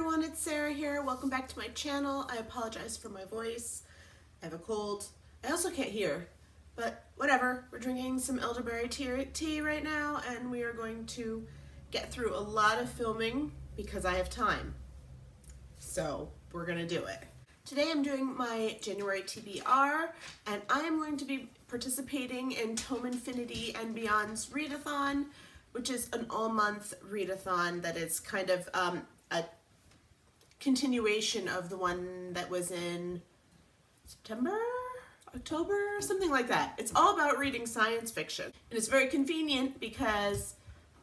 everyone, it's Sarah here. Welcome back to my channel. I apologize for my voice. I have a cold. I also can't hear, but whatever. We're drinking some elderberry tea right now, and we are going to get through a lot of filming because I have time. So we're gonna do it. Today I'm doing my January TBR, and I am going to be participating in Tome Infinity and Beyond's readathon, which is an all-month readathon that is kind of a continuation of the one that was in September, October, something like that. It's all about reading science fiction. And it's very convenient because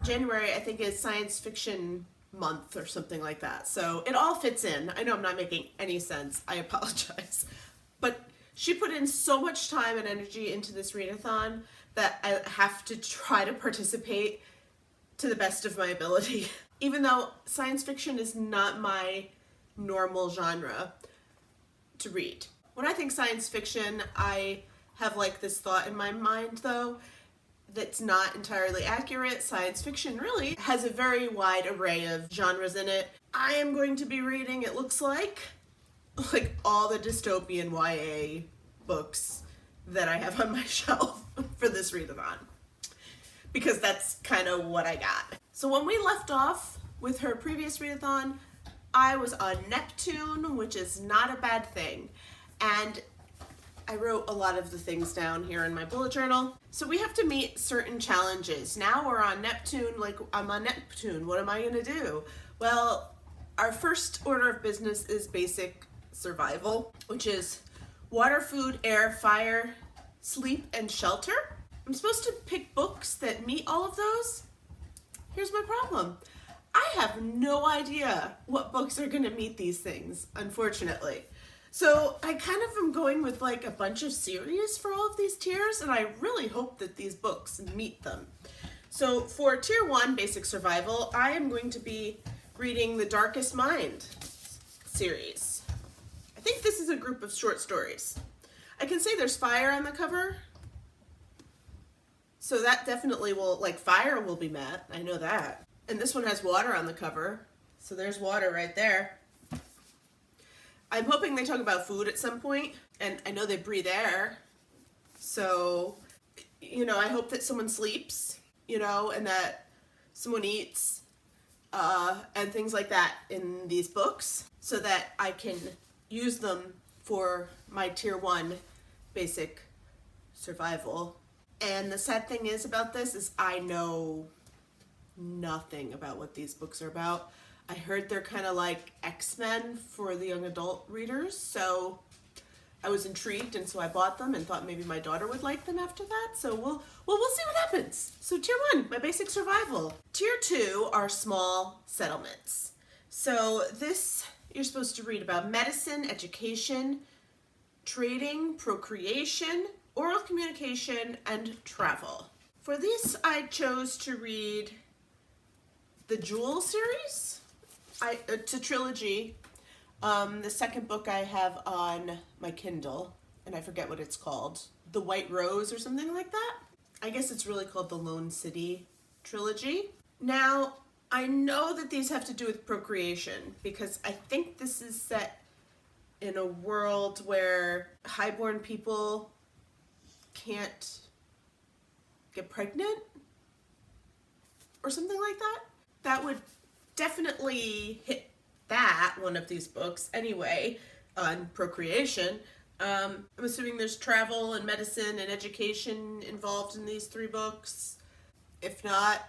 January, I think, is science fiction month or something like that. So it all fits in. I know I'm not making any sense. I apologize. But she put in so much time and energy into this readathon that I have to try to participate to the best of my ability. Even though science fiction is not my normal genre to read. When I think science fiction, I have like this thought in my mind though that's not entirely accurate. Science fiction really has a very wide array of genres in it. I am going to be reading, it looks like all the dystopian YA books that I have on my shelf for this readathon, because that's kind of what I got. So when we left off with her previous readathon, I was on Neptune, which is not a bad thing. And I wrote a lot of the things down here in my bullet journal. So we have to meet certain challenges. Now we're on Neptune, I'm on Neptune, what am I gonna do? Well, our first order of business is basic survival, which is water, food, air, fire, sleep, and shelter. I'm supposed to pick books that meet all of those. Here's my problem. I have no idea what books are gonna meet these things, unfortunately. So I kind of am going with like a bunch of series for all of these tiers, and I really hope that these books meet them. So for tier 1, basic survival, I am going to be reading the Darkest Mind series. I think this is a group of short stories. I can say there's fire on the cover, so that definitely will, fire will be met, I know that. And this one has water on the cover, so there's water right there. I'm hoping they talk about food at some point, and I know they breathe air, so, I hope that someone sleeps, and that someone eats, and things like that in these books, so that I can use them for my tier 1 basic survival. And the sad thing is about this is I know nothing about what these books are about. I heard they're kind of like X-Men for the young adult readers, so I was intrigued, and so I bought them and thought maybe my daughter would like them after that. So we'll see what happens. So tier 1, my basic survival. Tier 2 are small settlements. So this, you're supposed to read about medicine, education, trading, procreation, oral communication, and travel. For this, I chose to read the Jewel series. It's a trilogy. The second book I have on my Kindle, and I forget what it's called. The White Rose or something like that. I guess it's really called the Lone City trilogy. Now, I know that these have to do with procreation because I think this is set in a world where highborn people can't get pregnant or something like that. That would definitely hit that, one of these books anyway, on procreation. I'm assuming there's travel and medicine and education involved in these 3 books. If not,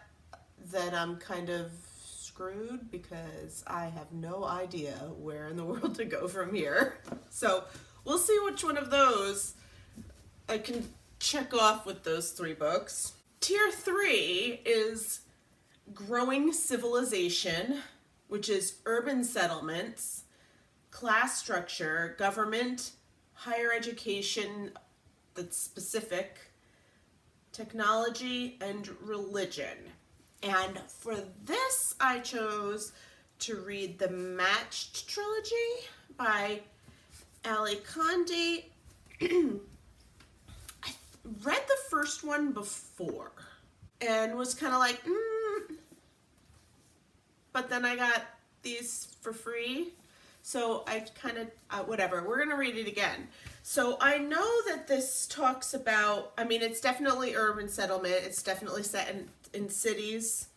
then I'm kind of screwed because I have no idea where in the world to go from here. So we'll see which one of those I can check off with those 3 books. Tier 3 is growing civilization, which is urban settlements, class structure, government, higher education that's specific, technology, and religion. And for this, I chose to read the Matched trilogy by Ali Condé. I read the first one before and was kind of like, but then I got these for free. So I kind of, whatever, we're going to read it again. So I know that this talks about, I mean, it's definitely urban settlement. It's definitely set in cities.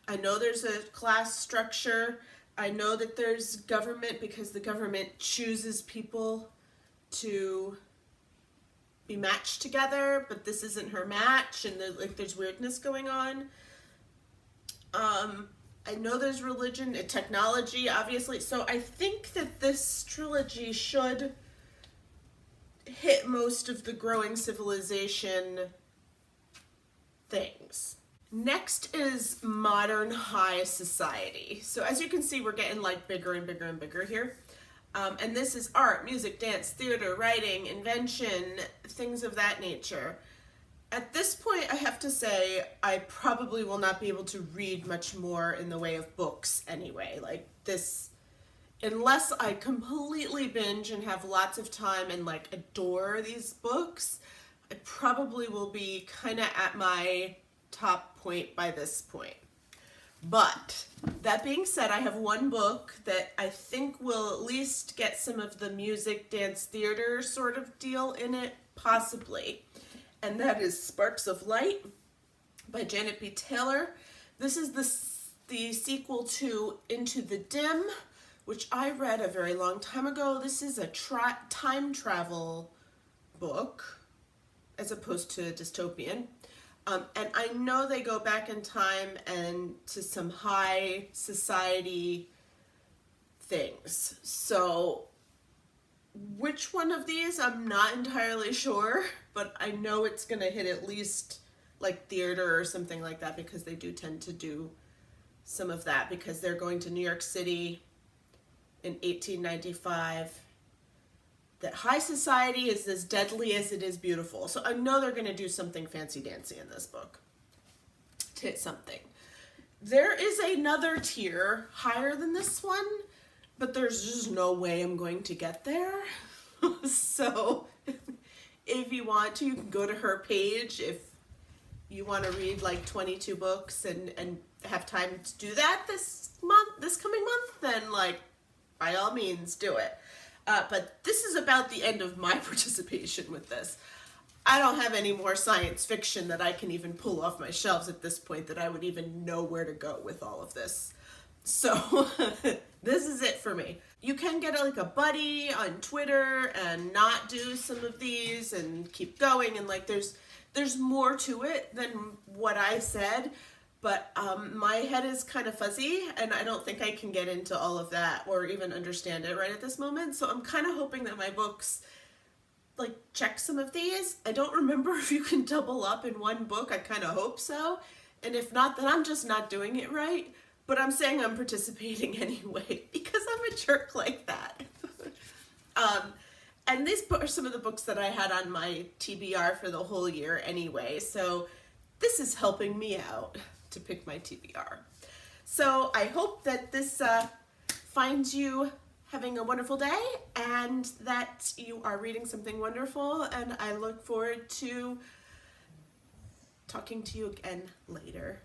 I know there's a class structure. I know that there's government because the government chooses people to be matched together, but this isn't her match, and there's weirdness going on. I know there's religion and technology, obviously, so I think that this trilogy should hit most of the growing civilization things. Next is modern high society. So as you can see, we're getting like bigger and bigger and bigger here. And this is art, music, dance, theater, writing, invention, things of that nature. At this point, I have to say, I probably will not be able to read much more in the way of books anyway. Like this, unless I completely binge and have lots of time and like adore these books, I probably will be kind of at my top point by this point. But that being said, I have one book that I think will at least get some of the music, dance, theater sort of deal in it, possibly. And that is Sparks of Light by Janet B. Taylor. This is the sequel to Into the Dim, which I read a very long time ago. This is a time travel book as opposed to Dystopian. And I know they go back in time and to some high society things. So which one of these, I'm not entirely sure, but I know it's going to hit at least like theater or something like that, because they do tend to do some of that, because they're going to New York City in 1895. That high society is as deadly as it is beautiful. So I know they're going to do something fancy dancy in this book to hit something. There is another tier higher than this one, but there's just no way I'm going to get there. So if you want to, you can go to her page if you want to read like 22 books and have time to do that this coming month, then like by all means do it. But this is about the end of my participation with this. I don't have any more science fiction that I can even pull off my shelves at this point that I would even know where to go with all of this. So this is it for me. You can get like a buddy on Twitter and not do some of these and keep going, and like there's more to it than what I said. But my head is kind of fuzzy, and I don't think I can get into all of that or even understand it right at this moment. So I'm kind of hoping that my books like check some of these. I don't remember if you can double up in one book. I kind of hope so. And if not, then I'm just not doing it right. But I'm saying I'm participating anyway because I'm a jerk like that. And these are some of the books that I had on my TBR for the whole year anyway. So this is helping me out to pick my TBR. So I hope that this finds you having a wonderful day and that you are reading something wonderful, and I look forward to talking to you again later.